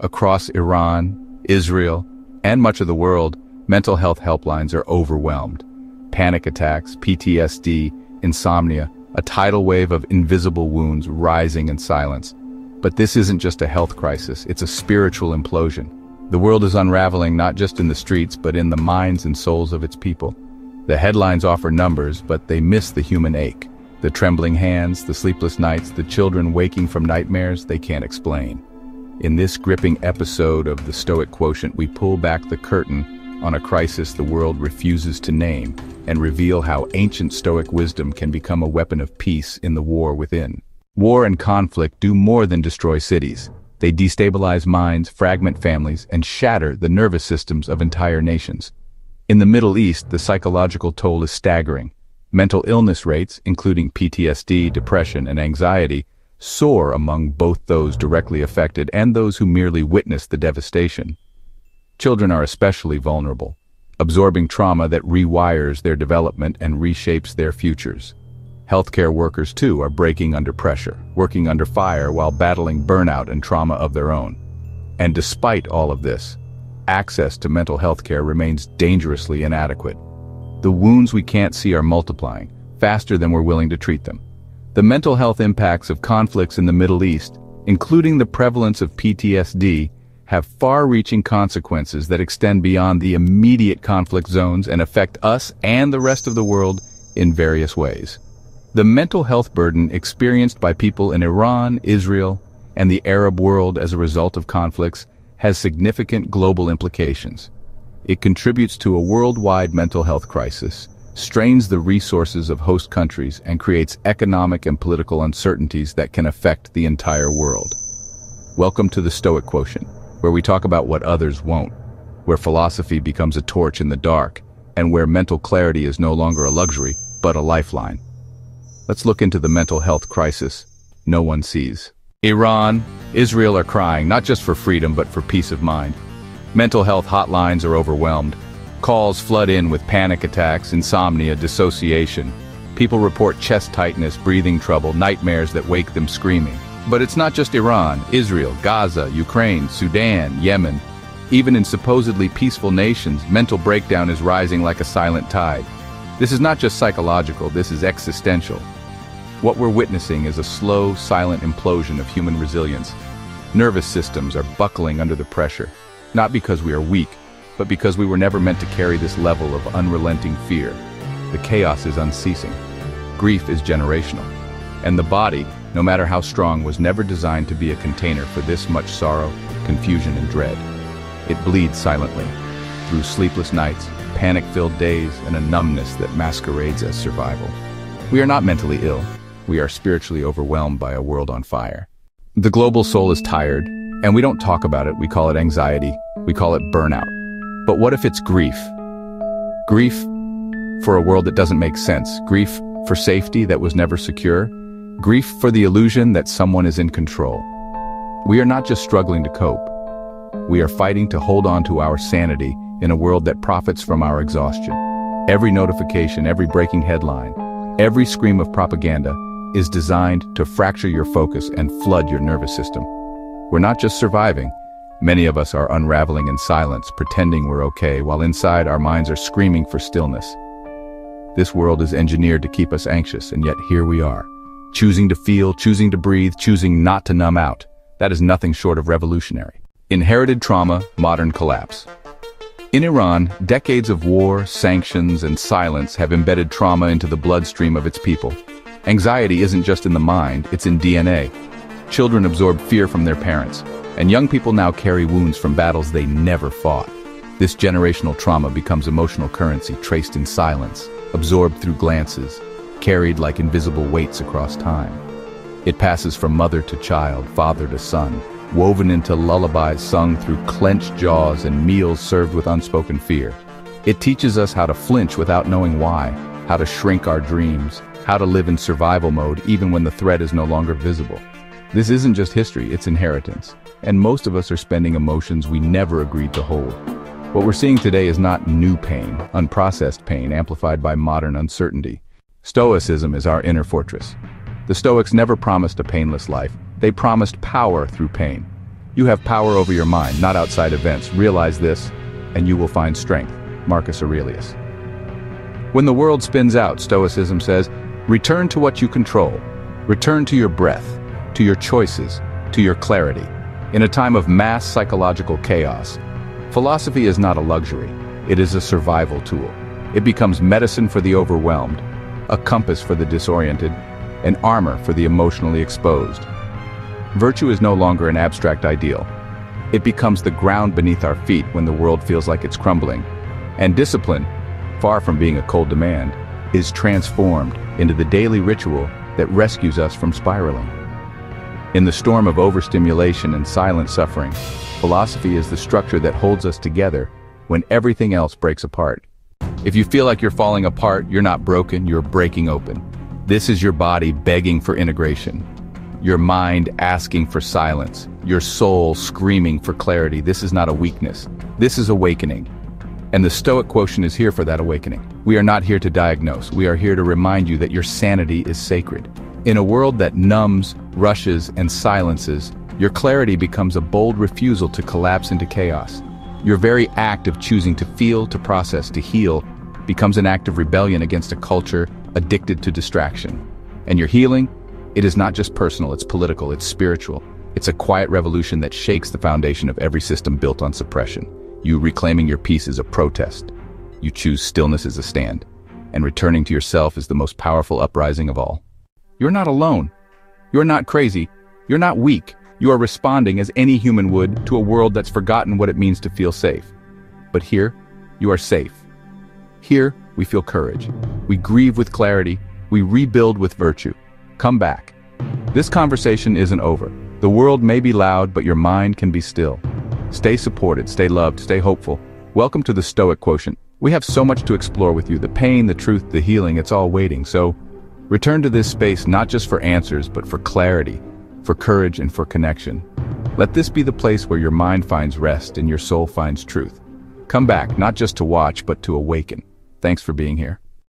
across Iran, Israel, and much of the world, mental health helplines are overwhelmed. Panic attacks, PTSD, insomnia, a tidal wave of invisible wounds rising in silence. But this isn't just a health crisis, it's a spiritual implosion. The world is unraveling not just in the streets, but in the minds and souls of its people. The headlines offer numbers, but they miss the human ache. The trembling hands, the sleepless nights, the children waking from nightmares they can't explain. In this gripping episode of the Stoic Quotient, we pull back the curtain on a crisis the world refuses to name and reveal how ancient Stoic wisdom can become a weapon of peace in the war within. War and conflict do more than destroy cities. They destabilize minds, fragment families, and shatter the nervous systems of entire nations. In the Middle East, the psychological toll is staggering. Mental illness rates, including PTSD, depression, and anxiety, soar among both those directly affected and those who merely witness the devastation. Children are especially vulnerable, absorbing trauma that rewires their development and reshapes their futures. Healthcare workers, too, are breaking under pressure, working under fire while battling burnout and trauma of their own. And despite all of this, access to mental health care remains dangerously inadequate. The wounds we can't see are multiplying, faster than we're willing to treat them. The mental health impacts of conflicts in the Middle East, including the prevalence of PTSD, have far-reaching consequences that extend beyond the immediate conflict zones and affect us and the rest of the world in various ways. The mental health burden experienced by people in Iran, Israel, and the Arab world as a result of conflicts has significant global implications. It contributes to a worldwide mental health crisis, strains the resources of host countries, and creates economic and political uncertainties that can affect the entire world. Welcome to the Stoic Quotient, where we talk about what others won't, where philosophy becomes a torch in the dark, and where mental clarity is no longer a luxury, but a lifeline. Let's look into the mental health crisis no one sees. Iran, Israel are crying, not just for freedom, but for peace of mind. Mental health hotlines are overwhelmed. Calls flood in with panic attacks, insomnia, dissociation. People report chest tightness, breathing trouble, nightmares that wake them screaming. But it's not just Iran, Israel, Gaza, Ukraine, Sudan, Yemen. Even in supposedly peaceful nations, mental breakdown is rising like a silent tide. This is not just psychological, this is existential. What we're witnessing is a slow, silent implosion of human resilience. Nervous systems are buckling under the pressure, not because we are weak, but because we were never meant to carry this level of unrelenting fear. The chaos is unceasing. Grief is generational. And the body, no matter how strong, was never designed to be a container for this much sorrow, confusion, and dread. It bleeds silently, through sleepless nights, panic-filled days, and a numbness that masquerades as survival. We are not mentally ill. We are spiritually overwhelmed by a world on fire. The global soul is tired, and we don't talk about it. We call it anxiety. We call it burnout. But what if it's grief? Grief for a world that doesn't make sense. Grief for safety that was never secure. Grief for the illusion that someone is in control. We are not just struggling to cope. We are fighting to hold on to our sanity in a world that profits from our exhaustion. Every notification, every breaking headline, every scream of propaganda is designed to fracture your focus and flood your nervous system. We're not just surviving. Many of us are unraveling in silence, pretending we're okay, while inside our minds are screaming for stillness. This world is engineered to keep us anxious, and yet here we are, choosing to feel, choosing to breathe, choosing not to numb out. That is nothing short of revolutionary. Inherited trauma, modern collapse. In Iran, decades of war, sanctions, and silence have embedded trauma into the bloodstream of its people. Anxiety isn't just in the mind, it's in DNA. Children absorb fear from their parents, and young people now carry wounds from battles they never fought. This generational trauma becomes emotional currency traced in silence, absorbed through glances, carried like invisible weights across time. It passes from mother to child, father to son, woven into lullabies sung through clenched jaws and meals served with unspoken fear. It teaches us how to flinch without knowing why, how to shrink our dreams, how to live in survival mode even when the threat is no longer visible. This isn't just history, it's inheritance. And most of us are spending emotions we never agreed to hold. What we're seeing today is not new pain, unprocessed pain amplified by modern uncertainty. Stoicism is our inner fortress. The Stoics never promised a painless life. They promised power through pain. You have power over your mind, not outside events. Realize this, and you will find strength. Marcus Aurelius. When the world spins out, Stoicism says, return to what you control. Return to your breath, to your choices, to your clarity. In a time of mass psychological chaos, philosophy is not a luxury. It is a survival tool. It becomes medicine for the overwhelmed, a compass for the disoriented, an armor for the emotionally exposed. Virtue is no longer an abstract ideal. It becomes the ground beneath our feet when the world feels like it's crumbling. And discipline, far from being a cold demand, is transformed into the daily ritual that rescues us from spiraling. In the storm of overstimulation and silent suffering, philosophy is the structure that holds us together when everything else breaks apart. If you feel like you're falling apart, you're not broken, you're breaking open. This is your body begging for integration, your mind asking for silence, your soul screaming for clarity. This is not a weakness. This is awakening. And the Stoic Quotient is here for that awakening. We are not here to diagnose. We are here to remind you that your sanity is sacred. In a world that numbs, rushes, and silences, your clarity becomes a bold refusal to collapse into chaos. Your very act of choosing to feel, to process, to heal becomes an act of rebellion against a culture addicted to distraction. And your healing, it is not just personal, it's political, it's spiritual. It's a quiet revolution that shakes the foundation of every system built on suppression. You reclaiming your peace is a protest. You choose stillness as a stand. And returning to yourself is the most powerful uprising of all. You're not alone. You're not crazy. You're not weak. You are responding as any human would to a world that's forgotten what it means to feel safe. But here, you are safe. Here, we feel courage. We grieve with clarity. We rebuild with virtue. Come back. This conversation isn't over. The world may be loud, but your mind can be still. Stay supported, stay loved, stay hopeful. Welcome to the Stoic Quotient. We have so much to explore with you. The pain, the truth, the healing, it's all waiting. So return to this space not just for answers, but for clarity, for courage, and for connection. Let this be the place where your mind finds rest and your soul finds truth. Come back, not just to watch, but to awaken. Thanks for being here.